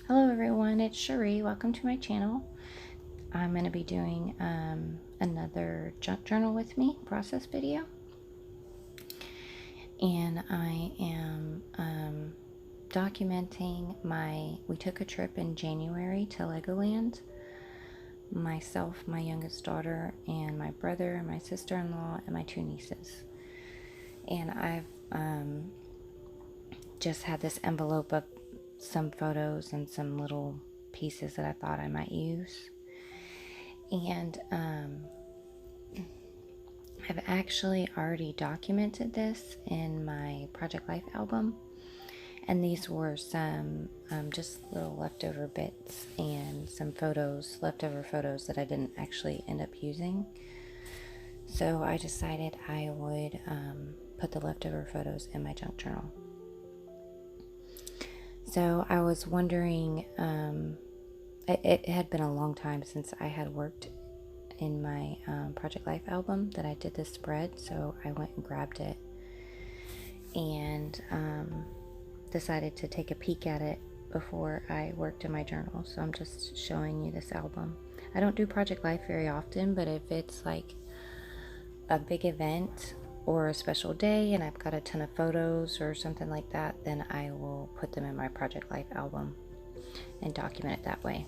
Hello everyone, it's Cherie. Welcome to my channel. I'm going to be doing another junk journal with me process video. And I am documenting we took a trip in January to Legoland. Myself, my youngest daughter, and my brother, my sister-in-law, and my two nieces. And I've just had this envelope of some photos and some little pieces that I thought I might use. And I've actually already documented this in my Project Life album. And these were some just little leftover bits and some leftover photos that I didn't actually end up using. So I decided I would put the leftover photos in my junk journal. So I was wondering, it had been a long time since I had worked in my Project Life album that I did this spread, so I went and grabbed it and decided to take a peek at it before I worked in my journal. So I'm just showing you this album. I don't do Project Life very often, but if it's like a big event or a special day and I've got a ton of photos or something like that, then I will put them in my Project Life album and document it that way.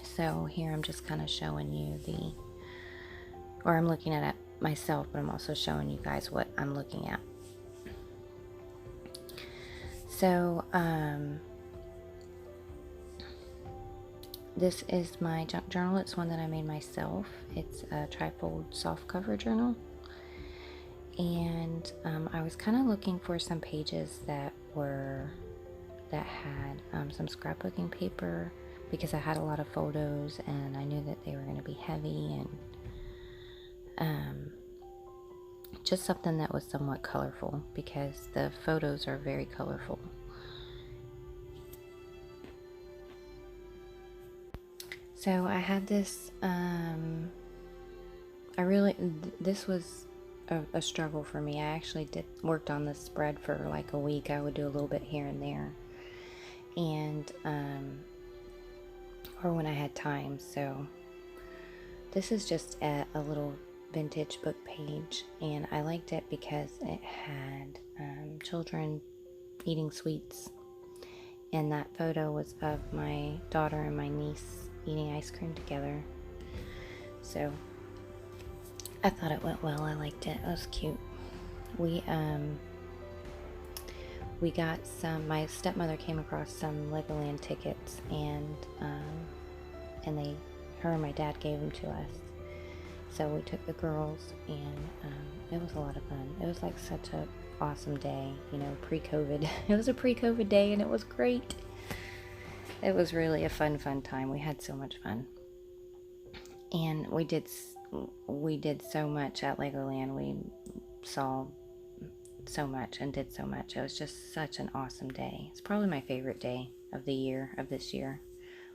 So here I'm just kind of showing you I'm looking at it myself, but I'm also showing you guys what I'm looking at. So this is my junk journal. It's one that I made myself. It's a trifold soft cover journal. And I was kind of looking for some pages that had some scrapbooking paper, because I had a lot of photos and I knew that they were going to be heavy, and just something that was somewhat colorful, because the photos are very colorful. So I had this, this was a struggle for me. I actually worked on this spread for like a week. I would do a little bit here and there, and or when I had time. So this is just a little vintage book page, and I liked it because it had children eating sweets, and that photo was of my daughter and my niece eating ice cream together. So I thought it went well. I liked it. It was cute. We got my stepmother came across some Legoland tickets, and her and my dad gave them to us. So we took the girls, and it was a lot of fun. It was like such a awesome day, pre-COVID. It was a pre-COVID day, and it was great. It was really a fun time. We had so much fun, and we did so much at Legoland. We saw so much and did so much. It was just such an awesome day. It's probably my favorite day of this year,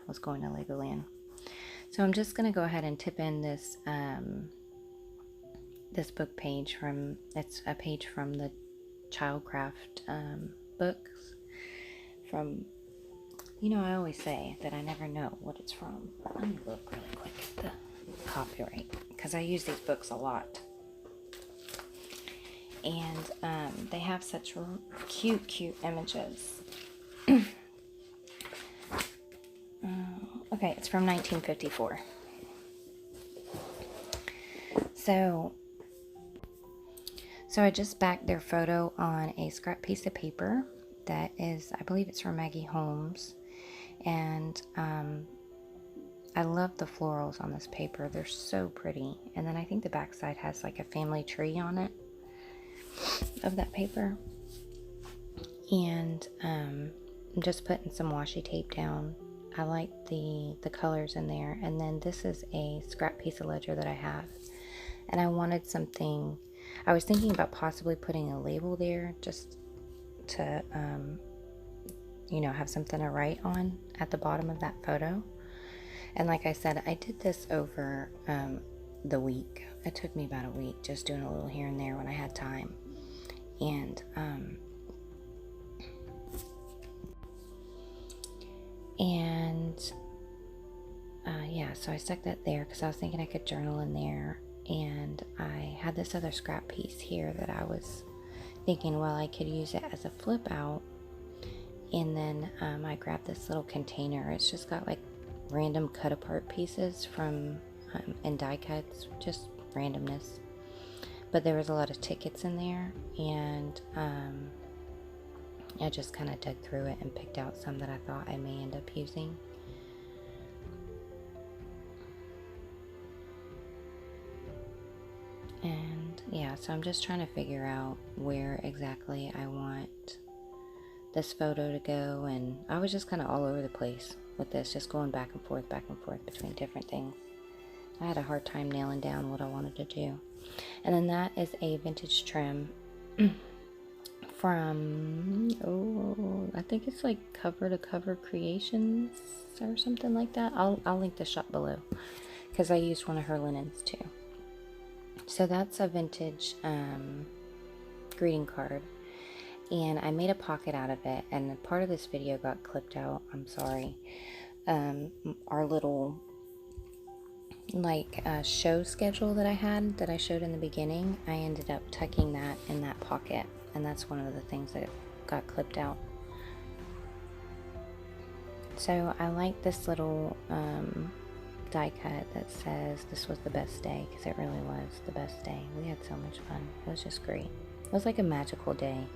was going to Legoland. So I'm just going to go ahead and tip in this this book page it's a page from the Childcraft books. I always say that I never know what it's from. Let me look really quick at the copyright, because I use these books a lot. And they have such cute images. Okay, it's from 1954. So I just backed their photo on a scrap piece of paper that is, I believe it's from Maggie Holmes. And I love the florals on this paper. They're so pretty. And then I think the backside has like a family tree on it of that paper. And I'm just putting some washi tape down. I like the colors in there. And then this is a scrap piece of ledger that I have. And I wanted something, I was thinking about possibly putting a label there, just to, have something to write on at the bottom of that photo. And like I said, I did this over the week. It took me about a week, just doing a little here and there when I had time. And And yeah, so I stuck that there because I was thinking I could journal in there. And I had this other scrap piece here that I was thinking, well, I could use it as a flip out. And then I grabbed this little container. It's just got like random cut apart pieces from and die cuts, just randomness. But there was a lot of tickets in there, and I just kind of dug through it and picked out some that I thought I may end up using. And yeah, so I'm just trying to figure out where exactly I want this photo to go, and I was just kind of all over the place with this, just going back and forth between different things. I had a hard time nailing down what I wanted to do. And then that is a vintage trim from, I think it's like Cover to Cover Creations or something like that. I'll link the shop below because I used one of her linens too. So that's a vintage greeting card, and I made a pocket out of it, and part of this video got clipped out. I'm sorry. Our little show schedule that I had that I showed in the beginning, I ended up tucking that in that pocket, and that's one of the things that got clipped out. So I like this little die cut that says this was the best day, because it really was the best day. We had so much fun. It was just great. It was like a magical day,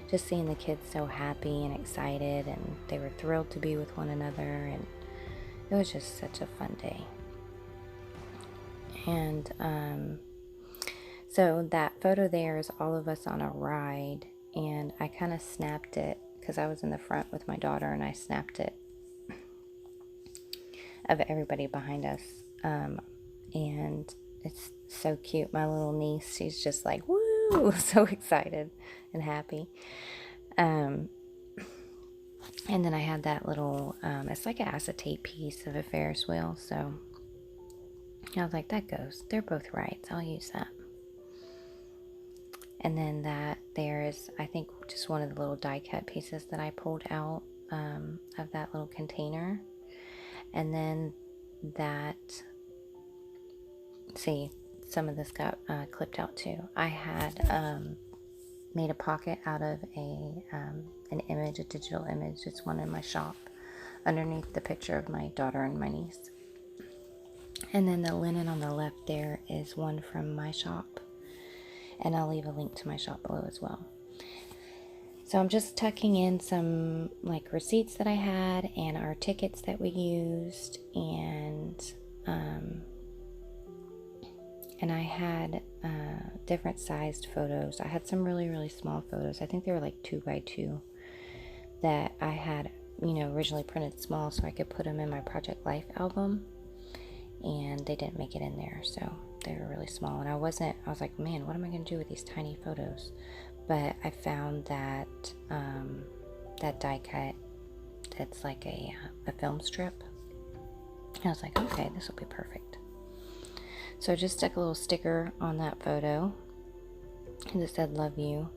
just seeing the kids so happy and excited, and they were thrilled to be with one another, and it was just such a fun day. And so that photo there is all of us on a ride, and I kind of snapped it because I was in the front with my daughter, and I snapped it of everybody behind us. And it's so cute. My little niece, she's just like, woo, so excited and happy. And then I had that little, it's like an acetate piece of a Ferris wheel, so I was like, that goes. They're both right, so I'll use that. And then that there is, I think, just one of the little die cut pieces that I pulled out of that little container. And then that, see, some of this got clipped out too. I had made a pocket out of an image, a digital image. It's one in my shop underneath the picture of my daughter and my niece. And then the linen on the left there is one from my shop, and I'll leave a link to my shop below as well. So I'm just tucking in some like receipts that I had and our tickets that we used, and I had different sized photos. I had some really small photos. I think they were like 2x2 that I had, originally printed small so I could put them in my Project Life album. And they didn't make it in there, so they were really small. And I was like, man, what am I going to do with these tiny photos? But I found that that die cut that's like a film strip. And I was like, okay, this will be perfect. So I just stuck a little sticker on that photo, and it said love you.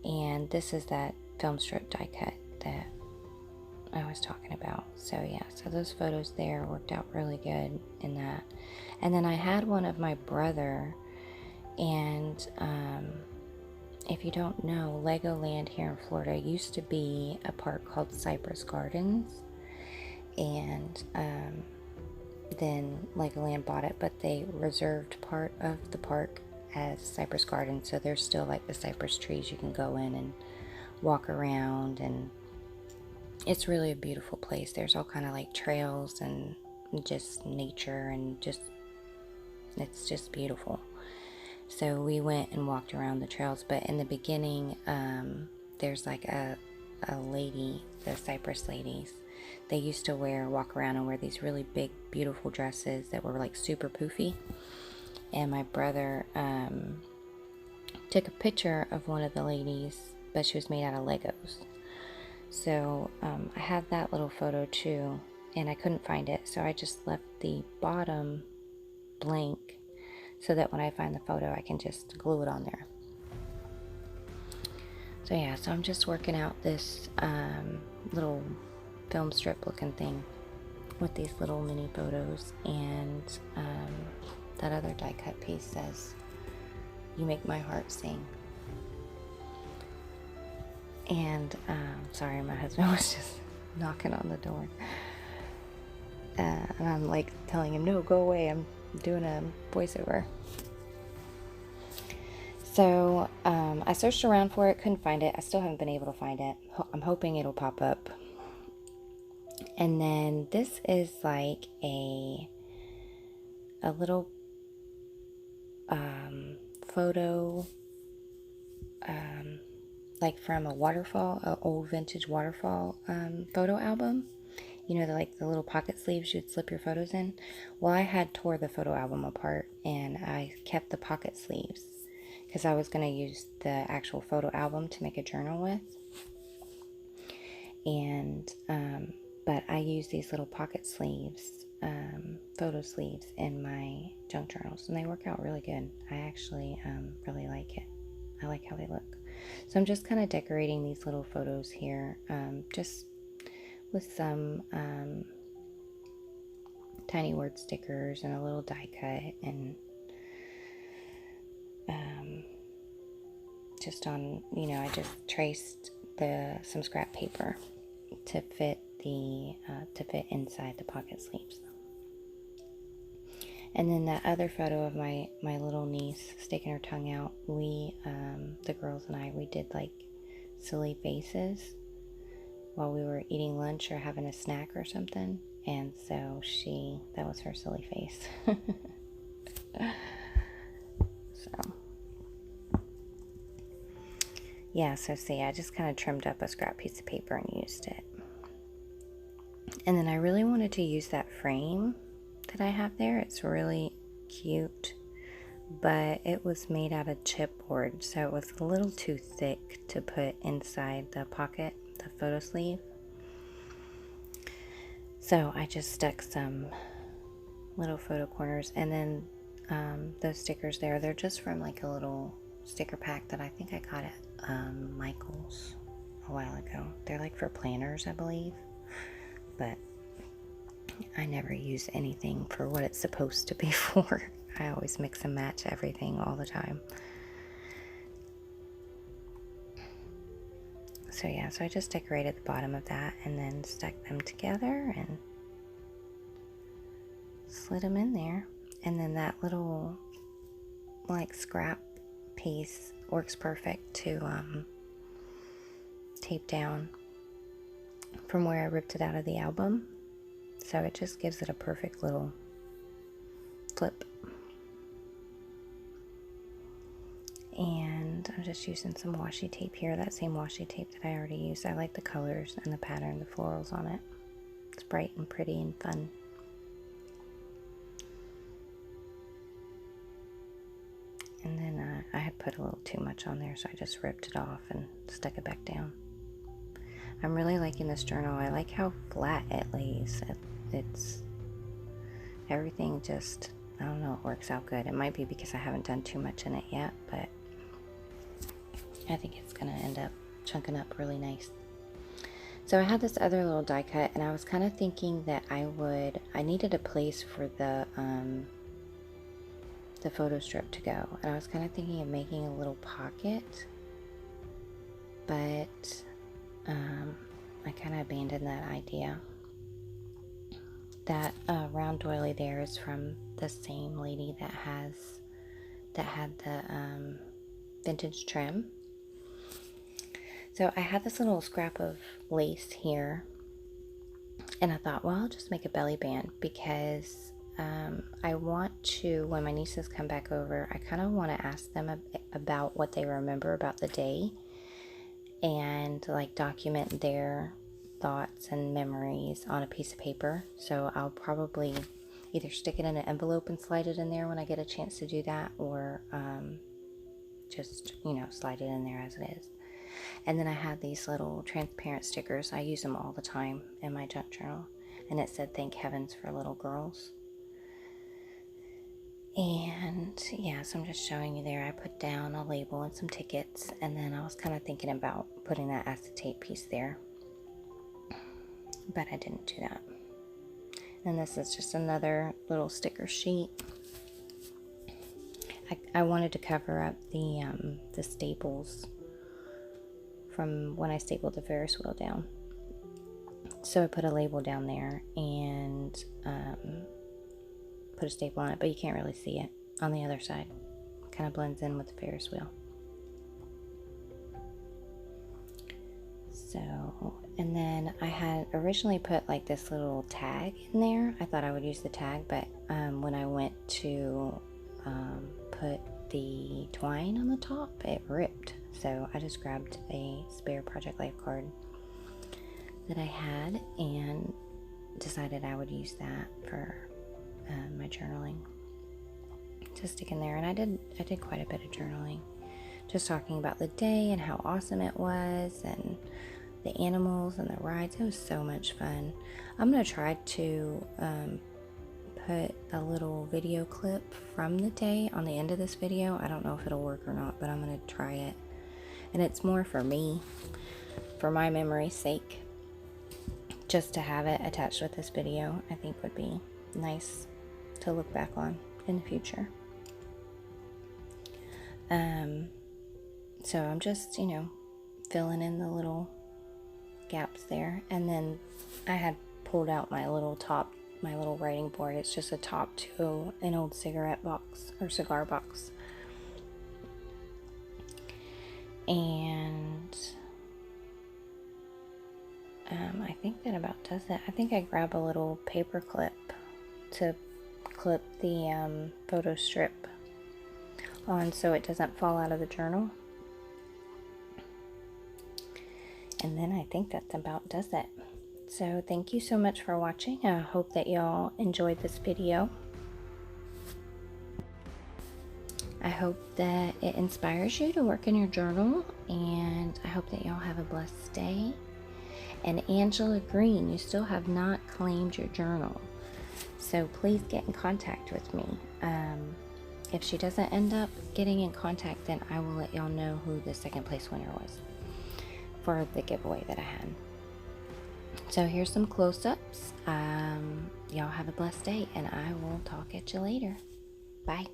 And this is that film strip die cut that I was talking about. So yeah, so those photos there worked out really good in that. And then I had one of my brother, and if you don't know, Legoland here in Florida used to be a park called Cypress Gardens, and then Legoland bought it, but they reserved part of the park as Cypress Gardens, so there's still like the cypress trees you can go in and walk around, and it's really a beautiful place. There's all kind of like trails and just nature, and it's just beautiful. So we went and walked around the trails, but in the beginning, there's like a lady, the Cypress ladies. They used to walk around and wear these really big, beautiful dresses that were like super poofy. And my brother took a picture of one of the ladies, but she was made out of Legos. So I had that little photo too, and I couldn't find it, so I just left the bottom blank so that when I find the photo I can just glue it on there. So yeah, so I'm just working out this little film strip looking thing with these little mini photos, and that other die cut piece says, "You make my heart sing." And sorry, my husband was just knocking on the door, and I'm like telling him, "No, go away, I'm doing a voiceover." So I searched around for it, couldn't find it. I still haven't been able to find it. I'm hoping it'll pop up. And then this is like a little photo, like from a waterfall, an old vintage waterfall photo album. You know, like the little pocket sleeves you'd slip your photos in. Well, I had tore the photo album apart, and I kept the pocket sleeves because I was going to use the actual photo album to make a journal with. And but I use these little pocket sleeves, photo sleeves, in my junk journals, and they work out really good. I actually really like it. I like how they look. So I'm just kind of decorating these little photos here, just with some tiny word stickers and a little die cut, and just on, you know, I just traced some scrap paper to fit inside the pocket sleeves. And then that other photo of my little niece sticking her tongue out, we the girls and I, we did like silly faces while we were eating lunch or having a snack or something, and so that was her silly face. So yeah, so see, I just kind of trimmed up a scrap piece of paper and used it. And then I really wanted to use that frame that I have there. It's really cute, but it was made out of chipboard, so it was a little too thick to put inside the pocket, the photo sleeve. So I just stuck some little photo corners, and then those stickers there, they're just from like a little sticker pack that I think I got at Michael's a while ago. They're like for planners, I believe, but I never use anything for what it's supposed to be for. I always mix and match everything all the time. So yeah, so I just decorated the bottom of that and then stuck them together and slid them in there. And then that little like scrap piece works perfect to tape down from where I ripped it out of the album. So it just gives it a perfect little flip. And I'm just using some washi tape here, that same washi tape that I already used. I like the colors and the pattern, the florals on it. It's bright and pretty and fun. And then I had put a little too much on there, so I just ripped it off and stuck it back down. I'm really liking this journal. I like how flat it lays. It's everything just, I don't know, it works out good. It might be because I haven't done too much in it yet, but I think it's going to end up chunking up really nice. So I had this other little die cut, and I was kind of thinking that I needed a place for the photo strip to go. And I was kind of thinking of making a little pocket, but I kind of abandoned that idea. That round doily there is from the same lady that had the vintage trim. So I had this little scrap of lace here, and I thought, well, I'll just make a belly band because I want to, when my nieces come back over, I kind of want to ask them about what they remember about the day and like document their thoughts and memories on a piece of paper. So I'll probably either stick it in an envelope and slide it in there when I get a chance to do that, or just, you know, slide it in there as it is. And then I had these little transparent stickers. I use them all the time in my junk journal, and it said "Thank Heavens for Little Girls." And yeah, so I'm just showing you there. I put down a label and some tickets, and then I was kind of thinking about putting that acetate piece there. but I didn't do that. And this is just another little sticker sheet. I wanted to cover up the staples from when I stapled the Ferris wheel down. So I put a label down there and put a staple on it, but you can't really see it on the other side. It kind of blends in with the Ferris wheel. So, and then I had originally put like this little tag in there. I thought I would use the tag, but when I went to put the twine on the top, it ripped. So I just grabbed a spare Project Life card that I had and decided I would use that for my journaling to stick in there. And I did quite a bit of journaling, just talking about the day and how awesome it was, and the animals and the rides. It was so much fun. I'm gonna try to put a little video clip from the day on the end of this video. I don't know if it'll work or not, but I'm gonna try it. And it's more for me, for my memory's sake. Just to have it attached with this video, I think would be nice to look back on in the future. So I'm just, filling in the little gaps there. And then I had pulled out my little writing board. It's just a top to an old cigarette box or cigar box. And I think that about does it. I think I grab a little paper clip to clip the photo strip on so it doesn't fall out of the journal. And then I think that about does it. So thank you so much for watching. I hope that y'all enjoyed this video. I hope that it inspires you to work in your journal, and I hope that y'all have a blessed day. And Angela Green, you still have not claimed your journal, so please get in contact with me. If she doesn't end up getting in contact, then I will let y'all know who the second place winner was for the giveaway that I had. So here's some close-ups. Y'all have a blessed day, and I will talk at you later. Bye.